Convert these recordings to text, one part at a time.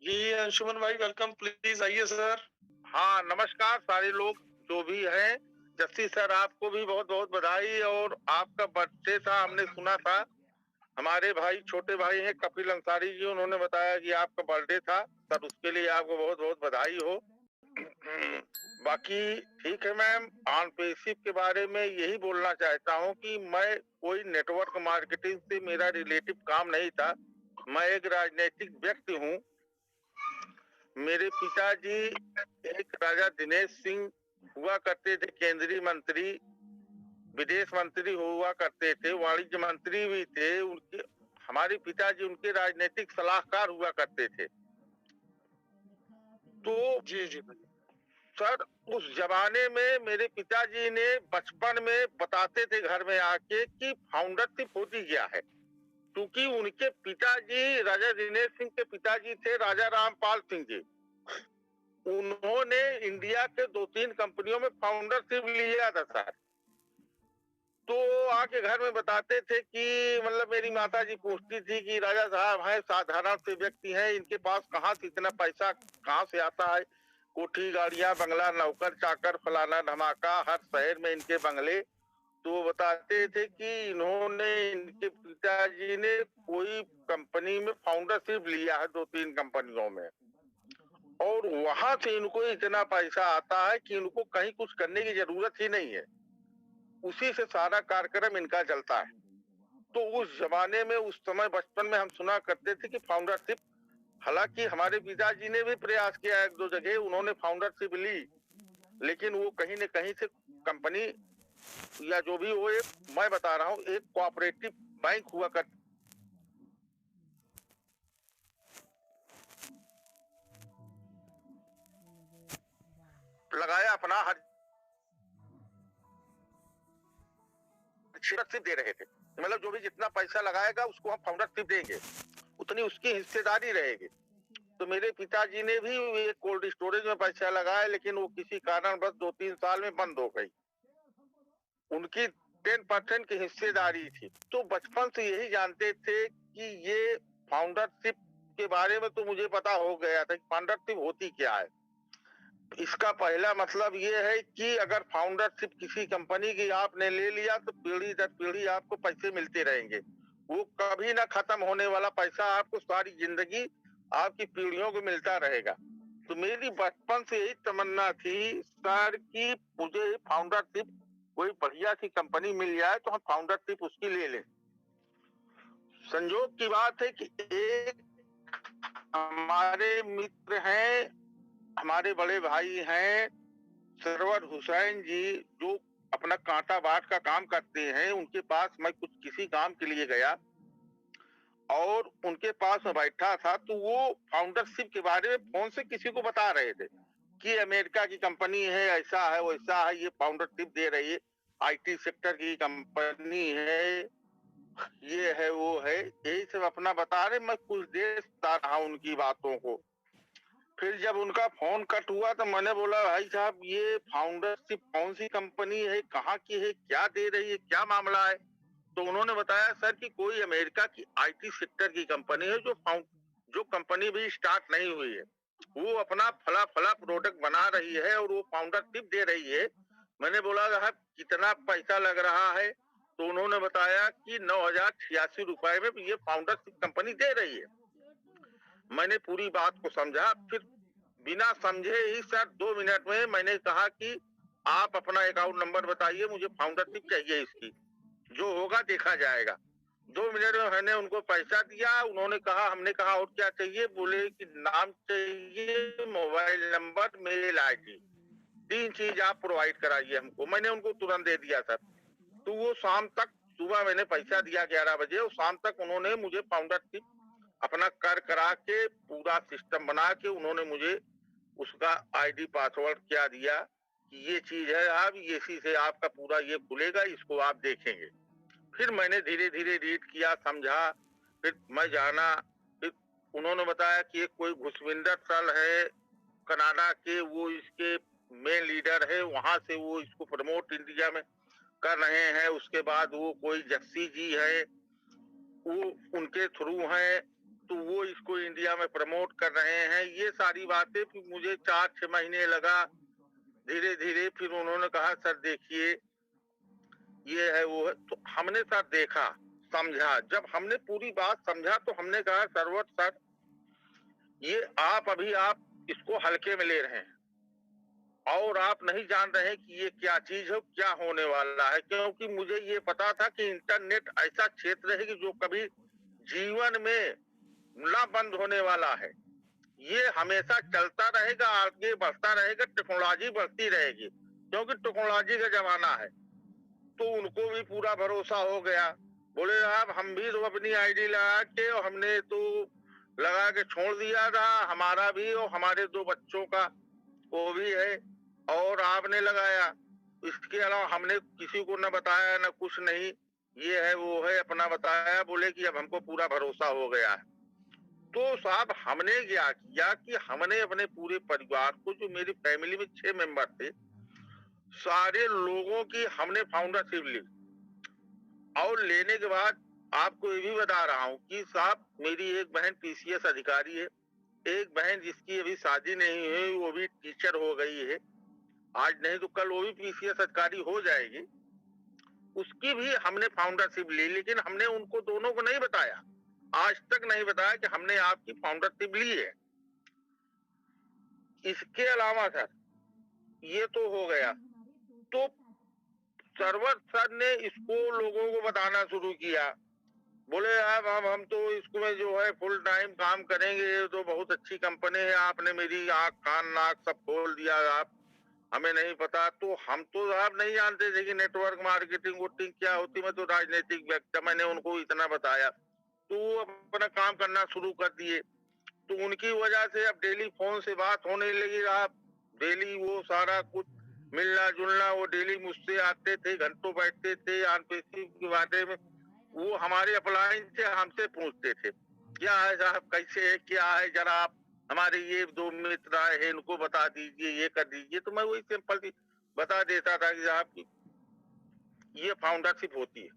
जी, अंशुमन भाई welcome please आइए sir. हाँ, नमस्कार सारे लोग जो भी हैं। जस्सी सर आपको भी बहुत-बहुत बधाई और आपका बर्थडे था हमने सुना था। हमारे भाई छोटे भाई हैं कपिल अंसारी जी उन्होंने बताया कि आपका बर्थडे था। सर उसके लिए आपको बहुत-बहुत बधाई हो। बाकी ठीक है मैम, ऑनपेसिव के बारे में यही बोलना चाहता हूँ कि मैं कोई नेटवर्क मार्केटिंग से मेरा रिलेटिव काम नहीं था। मैं एक राजनैतिक व्यक्ति हूँ। मेरे पिताजी एक राजा दिनेश सिंह हुआ करते थे, केंद्रीय मंत्री, विदेश मंत्री हुआ करते थे, वाणिज्य मंत्री भी थे। उनके हमारे पिताजी उनके राजनीतिक सलाहकार हुआ करते थे। तो जी, जी भाई। सर उस जमाने में मेरे पिताजी ने बचपन में बताते थे घर में आके कि फाउंडरशिप होती क्या है। क्योंकि उनके पिताजी राजा दिनेश सिंह के पिताजी थे राजा रामपाल सिंह जी। उन्होंने इंडिया के 2-3 कंपनियों में फाउंडरशिप लिया था सर। तो आके घर में बताते थे कि मतलब मेरी माताजी पूछती थी कि राजा साहब हैं, साधारण से व्यक्ति हैं, इनके पास कहाँ से इतना पैसा कहाँ से आता है? कोठी, गाड़ियाँ, बंगला, नौकर-चाकर, फलाना धमाका, हर शहर में इनके बंगले। तो वो बताते थे कि इन्होंने इनके पिताजी ने कोई कंपनी में फाउंडरशिप लिया है 2-3 कंपनियों में। और वहां से इनको इतना पैसा आता है कि इनको कहीं कुछ करने की जरूरत ही नहीं है। उसी से सारा कार्यक्रम इनका चलता है। तो उस जमाने में उस समय बचपन में हम सुना करते थे कि फाउंडरशिप, हालांकि हमारे पिताजी ने भी प्रयास किया, 1-2 जगह उन्होंने फाउंडरशिप ली, लेकिन वो कहीं न कहीं से कंपनी या जो भी हो, एक मैं बता रहा हूँ एक कोऑपरेटिव बैंक हुआ कर लगाया अपना हर शेयरशिप दे रहे थे। मतलब जो भी जितना पैसा लगाएगा उसको हम फाउंडरशिप देंगे, उतनी उसकी हिस्सेदारी रहेगी। तो मेरे पिताजी ने भी एक कोल्ड स्टोरेज में पैसा लगाया, लेकिन वो किसी कारणवश 2-3 साल में बंद हो गई। उनकी 10% की हिस्सेदारी थी। तो बचपन से यही जानते थे कि ये फाउंडरशिप के बारे में तो मुझे पता हो गया था कि फाउंडरशिप होती क्या है। इसका पहला मतलब ये है कि अगर फाउंडरशिप किसी कंपनी की आपने ले लिया तो पीढ़ी दर पीढ़ी आपको पैसे मिलते रहेंगे। वो कभी ना खत्म होने वाला पैसा आपको सारी जिंदगी आपकी पीढ़ियों को मिलता रहेगा। तो मेरी बचपन से यही तमन्ना थी सर कि मुझे फाउंडरशिप कोई बढ़िया सी कंपनी मिल जाए तो हम फाउंडरशिप उसकी ले लें। संजोग की बात है कि एक हमारे मित्र हैं, हमारे बड़े भाई हैं सरवर हुसैन जी, जो अपना कांटा बाट का काम करते हैं। उनके पास मैं कुछ किसी काम के लिए गया और उनके पास मैं बैठा था, तो वो फाउंडरशिप के बारे में फोन से किसी को बता रहे थे कि अमेरिका की कंपनी है, ऐसा है वैसा है, ये फाउंडरशिप दे रही है, आईटी सेक्टर की कंपनी है, ये है वो है, यही सब अपना बता रहे। मैं कुछ देर सुनता रहा उनकी बातों को। फिर जब उनका फोन कट हुआ तो मैंने बोला भाई साहब ये फाउंडरशिप कौन सी कंपनी है, कहाँ की है, क्या दे रही है, क्या मामला है? तो उन्होंने बताया सर कि कोई अमेरिका की आईटी सेक्टर की कंपनी है, जो कंपनी भी स्टार्ट नहीं हुई है, वो अपना फला फला प्रोडक्ट बना रही है और वो फाउंडरशिप दे रही है। मैंने बोला साहब कितना पैसा लग रहा है? तो उन्होंने बताया कि 9,086 रुपए में ये फाउंडरशिप कंपनी दे रही है। मैंने पूरी बात को समझा, फिर बिना समझे ही सर 2 मिनट में मैंने कहा कि आप अपना अकाउंट नंबर बताइए, मुझे फाउंडरशिप चाहिए इसकी, जो होगा देखा जाएगा। 2 मिनट में मैंने उनको पैसा दिया। उन्होंने कहा, हमने कहा और क्या चाहिए? बोले कि नाम चाहिए, मोबाइल नंबर, मेल आईडी, 3 चीज आप प्रोवाइड कराइए हमको। मैंने उनको तुरंत दे दिया सर। तो वो शाम तक, सुबह मैंने पैसा दिया 11 बजे और शाम तक उन्होंने मुझे फाउंडरशिप अपना कर करा के पूरा सिस्टम बना के उन्होंने मुझे उसका आईडी पासवर्ड क्या दिया कि ये चीज है, आप इसी से आपका पूरा ये खुलेगा, इसको आप देखेंगे। फिर मैंने धीरे धीरे रीड किया, समझा, फिर मैं जाना। फिर उन्होंने बताया कि एक कोई घुसविंदर सल है कनाडा के, वो इसके मेन लीडर है, वहां से वो इसको प्रमोट इंडिया में कर रहे हैं। उसके बाद वो कोई जस्सी जी है, वो उनके थ्रू हैं। तो वो इसको इंडिया में प्रमोट कर रहे हैं। ये सारी बातें फिर मुझे 4-6 महीने लगा, धीरे धीरे फिर उन्होंने कहा सर देखिए ये है वो है। तो हमने सर देखा, समझा। जब हमने पूरी बात समझा तो हमने कहा सरवर सर ये आप इसको हल्के में ले रहे हैं और आप नहीं जान रहे हैं कि ये क्या चीज है, क्या होने वाला है। क्योंकि मुझे ये पता था कि इंटरनेट ऐसा क्षेत्र है कि जो कभी जीवन में ना बंद होने वाला है। ये हमेशा चलता रहेगा, आगे बढ़ता रहेगा, टेक्नोलॉजी बढ़ती रहेगी क्योंकि टेक्नोलॉजी का जमाना है। तो उनको भी पूरा भरोसा हो गया। बोले साहब हम भी तो अपनी आईडी लगा के और हमने तो लगा के छोड़ दिया था, हमारा भी और हमारे 2 बच्चों का वो भी है और आपने लगाया। इसके अलावा हमने किसी को न बताया न कुछ नहीं, ये है वो है, अपना बताया। बोले कि अब हमको पूरा भरोसा हो गया है। तो साहब हमने क्या किया कि हमने अपने पूरे परिवार को, जो मेरी फैमिली में 6 मेंबर थे, सारे लोगों की हमने फाउंडरशिप ली। और लेने के बाद आपको ये भी बता रहा हूँ कि साहब मेरी एक बहन पीसीएस अधिकारी है, एक बहन जिसकी अभी शादी नहीं हुई वो भी टीचर हो गई है, आज नहीं तो कल वो भी पीसीएस अधिकारी हो जाएगी। उसकी भी हमने फाउंडरशिप ली, लेकिन हमने उनको दोनों को नहीं बताया, आज तक नहीं बताया कि हमने आपकी फाउंडरशिप ली है। इसके अलावा सर ये तो हो गया, तो सरवर सर ने इसको लोगों को बताना शुरू किया। बोले अब हम तो इसमें जो है फुल टाइम काम करेंगे, तो बहुत अच्छी कंपनी है, आपने मेरी आँख कान नाक सब खोल दिया, आप हमें नहीं पता। तो हम तो साहब नहीं जानते थे कि नेटवर्क मार्केटिंग वोटिंग क्या होती। मैं तो राजनीतिक व्यक्ति, मैंने उनको इतना बताया तो वो अपना काम करना शुरू कर दिए। तो उनकी वजह से अब डेली फोन से बात होने लगी। आप डेली वो सारा कुछ मिलना जुलना, वो डेली मुझसे आते थे, घंटों बैठते थे आरपीसी के बारे में। वो हमारे अपलाइन से हमसे पूछते थे क्या है साहब, कैसे है, क्या है, जरा आप हमारे ये 2 मित्र आए हैं इनको बता दीजिए, ये कर दीजिए। तो मैं वही सिंपल बता देता था कि साहब ये फाउंडरशिप होती है।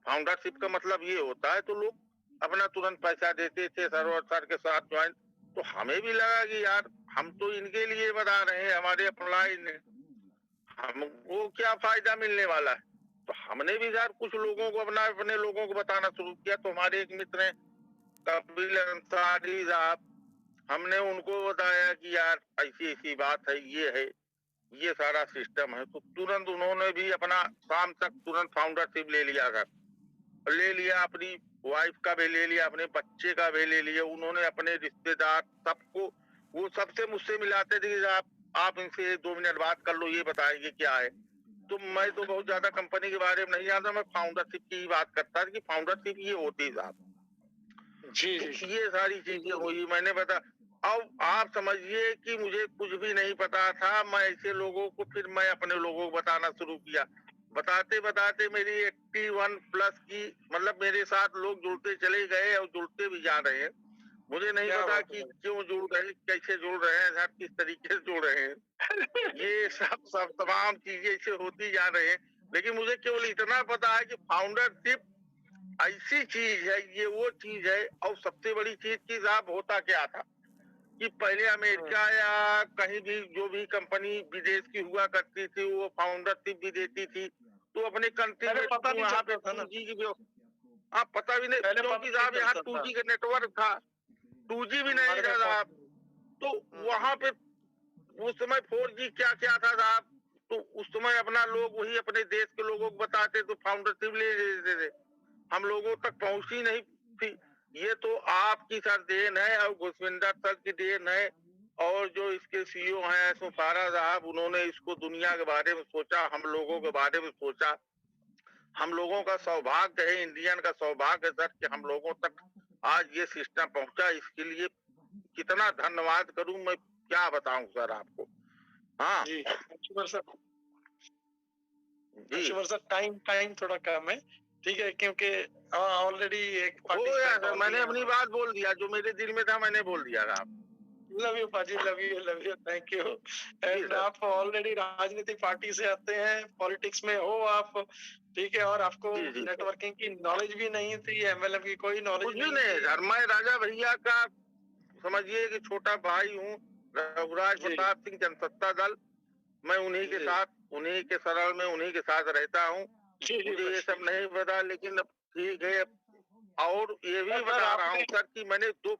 फाउंडरशिप का मतलब ये होता है, तो लोग अपना तुरंत पैसा देते थे सरवर सर के साथ ज्वाइन। तो हमें भी लगा कि यार हम तो इनके लिए बता रहे हैं, हमारे अपलाइन है, हमको क्या फायदा मिलने वाला है। तो हमने भी यार कुछ लोगों को अपने लोगों को बताना शुरू किया। तो हमारे एक मित्र हैं कपिल अंसारी साहब, हमने उनको बताया कि यार ऐसी ऐसी बात है, ये सारा सिस्टम है। तो तुरंत उन्होंने भी अपना शाम तक तुरंत फाउंडरशिप ले लिया था, ले लिया, अपनी वाइफ का भी ले लिया, अपने बच्चे का भी ले लिया। उन्होंने अपने रिश्तेदार सबको, वो सबसे मुझसे मिलाते थे कि आप इनसे 2 मिनट बात कर लो, ये बताएंगे क्या है। तो मैं तो बहुत ज्यादा कंपनी के बारे में नहीं जानता, मैं फाउंडरशिप की बात करता था कि फाउंडरशिप ये होती है साहब। जी तो जी ये सारी चीजें हुई, मैंने बता। अब आप समझिए कि मुझे कुछ भी नहीं पता था। मैं ऐसे लोगों को, फिर मैं अपने लोगों को बताना शुरू किया। बताते बताते मेरी 81 प्लस की, मतलब मेरे साथ लोग जुड़ते चले गए और जुड़ते भी जा रहे हैं। मुझे नहीं पता कि क्यों जुड़ रहे हैं, कैसे जुड़ रहे हैं सर, किस तरीके से जुड़ रहे हैं। ये सब तमाम चीजें ऐसे होती जा रहे हैं। लेकिन मुझे केवल इतना पता है कि फाउंडरशिप ऐसी चीज है, ये वो चीज है। और सबसे बड़ी चीज की साहब होता क्या था कि पहले अमेरिका या कहीं भी जो भी कंपनी विदेश की हुआ करती थी, वो फाउंडरशिप भी देती थी। तो अपने कंट्री में पता नहीं वहाँ पे चलता था ना, 2G की हाँ पता भी नहीं, क्योंकि साहब यहाँ 2G का नेटवर्क था, 2G भी नहीं था साहब। तो वहाँ पे उस समय 4G क्या क्या था साहब। तो उस समय अपना लोग वही अपने देश के लोगों को बताते तो फाउंडरशिप ले लेते थे, हम लोगों तक पहुंची नहीं थी। ये तो आपकी सर देन है और घुसविंदर सर की देन है, और जो इसके सीईओ हैं सुफारा साहब, उन्होंने इसको दुनिया के बारे में सोचा, हम लोगों के बारे में सोचा। हम लोगों का सौभाग्य है, इंडियन का सौभाग्य है सर कि हम लोगों तक आज ये सिस्टम पहुंचा। इसके लिए कितना धन्यवाद करूं मैं, क्या बताऊं सर आपको। हाँ जी सर, जी सर टाइम थोड़ा कम है, ठीक है, क्योंकि ऑलरेडी एक हो गया सर, मैंने अपनी बात बोल दिया, जो मेरे दिल में था मैंने बोल दिया था। पाजी, लव यू, थैंक यू। जी एंड सर। आप ऑलरेडी राजनीतिक पार्टी से आते हैं, पॉलिटिक्स में हो आप, ठीक है, और आपको जी, जी सर। नेटवर्किंग की नॉलेज भी नहीं थी, एमएलएम की कोई नॉलेज कुछ भी नहीं नहीं है थी। सर, मैं राजा भैया का समझिए कि छोटा भाई हूँ। रघुराज जी, प्रताप सिंह जनसत्ता दल, मैं उन्हीं के जी। साथ, उन्हीं के शरण में उन्हीं के साथ रहता हूँ। जी, जी, मुझे ये बस सब नहीं पता, लेकिन अब ठीक है। और ये भी सर बता रहा आपने हूँ सर कि मैंने दो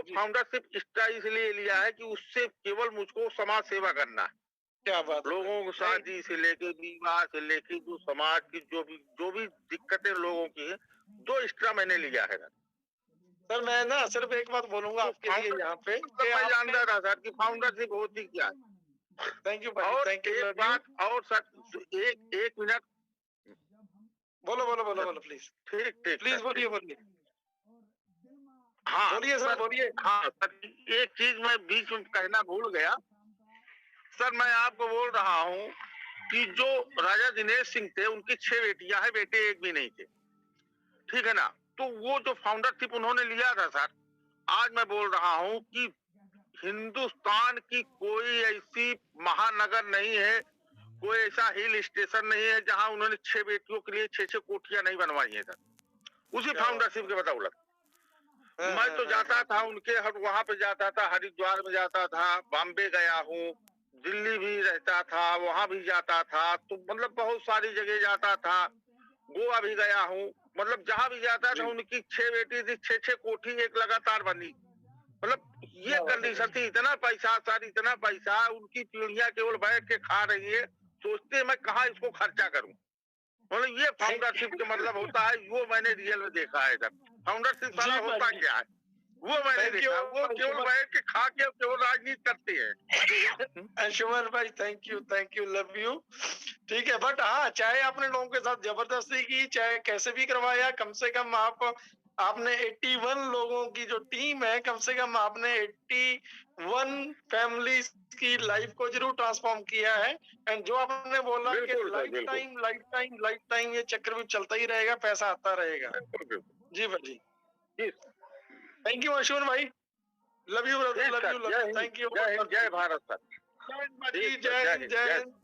जी, फाउंडरशिप इसलिए लिया है कि उससे केवल मुझको समाज सेवा करना है। क्या बात है सर। लोगों को नहीं, शादी से लेके विवाह से लेके जो समाज की जो भी दिक्कतें लोगों की है, 2 एक्स्ट्रा मैंने लिया है। सर मैं ना सिर्फ एक बात बोलूँगा तो आपके लिए यहाँ फाउंडरशिप पे का कि मतलब मैं आपने जानता था सर कि फाउंडरशिप होती क्या है। थैंक यू पाजी, और थैंक यू, एक लव यू। बात और सर, एक एक मिनट। बोलो प्लीज़। ठीक ठीक प्लीज़ सर, ठीक। बोलिए। हाँ बोलिए सर, सर। बोलिए। हाँ सर, एक चीज मैं बीच में कहना भूल गया। सर मैं आपको बोल रहा हूँ कि जो राजा दिनेश सिंह थे, उनकी 6 बेटियां हैं, बेटे एक भी नहीं थे, ठीक है ना। तो वो जो फाउंडरशिप उन्होंने लिया था सर, आज मैं बोल रहा हूँ कि हिंदुस्तान की कोई ऐसी महानगर नहीं है, कोई ऐसा हिल स्टेशन नहीं है जहां उन्होंने 6 बेटियों के लिए 6 कोठियां नहीं बनवाई है सर। उसी क्या बात फाउंडरशिप है। के बदौलत हाँ, मैं हाँ, तो हाँ, जाता हाँ। था उनके, हर वहां पे जाता था, हरिद्वार में जाता था, बॉम्बे गया हूँ, दिल्ली भी रहता था, वहां भी जाता था, तो मतलब बहुत सारी जगह जाता था, गोवा भी गया हूँ। मतलब जहां भी जाता था जी, उनकी 6 बेटी थी, 6 कोठी एक लगातार बनी। मतलब ये क्या बात है कंडीशन सर। थी। इतना पैसा सर, इतना पैसा, उनकी पीढ़ियां केवल बैठ के खा रही है, सोचते हैं मैं कहाँ इसको खर्चा करूं। मतलब ये थैंक फाउंडरशिप का मतलब होता है, वो मैंने रियल में देखा है सर। फाउंडरशिप साला जी होता पाजी, क्या है वो मैंने थैंक यू देखा। वो केवल अंशुमन। बैठ के खा के केवल राजनीति करते हैं। अंशुमन भाई, थैंक यू, लव यू। ठीक है, बट हाँ, चाहे आपने लोगों के साथ जबरदस्ती की, चाहे कैसे भी करवाया, कम से कम आपने 81 लोगों की जो टीम है, कम से कम आपने 81 फैमिलीज की लाइफ को जरूर ट्रांसफॉर्म किया है। एंड जो आपने बोला कि बिल्कुल सर, बिल्कुल लाइफ टाइम ये चक्रवृद्धि चलता ही रहेगा, पैसा आता रहेगा। बिल्कुल बिल्कुल। जी भाई, जी थैंक यू अंशुमन भाई। लव यू ब्रदर, ठीक लव सर। यू, जय हिंद, थैंक यू। जय हिंद, जय भारत सर। जय हिंद भाजी, ठीक सर, जय हिंद, जय जय हिंद।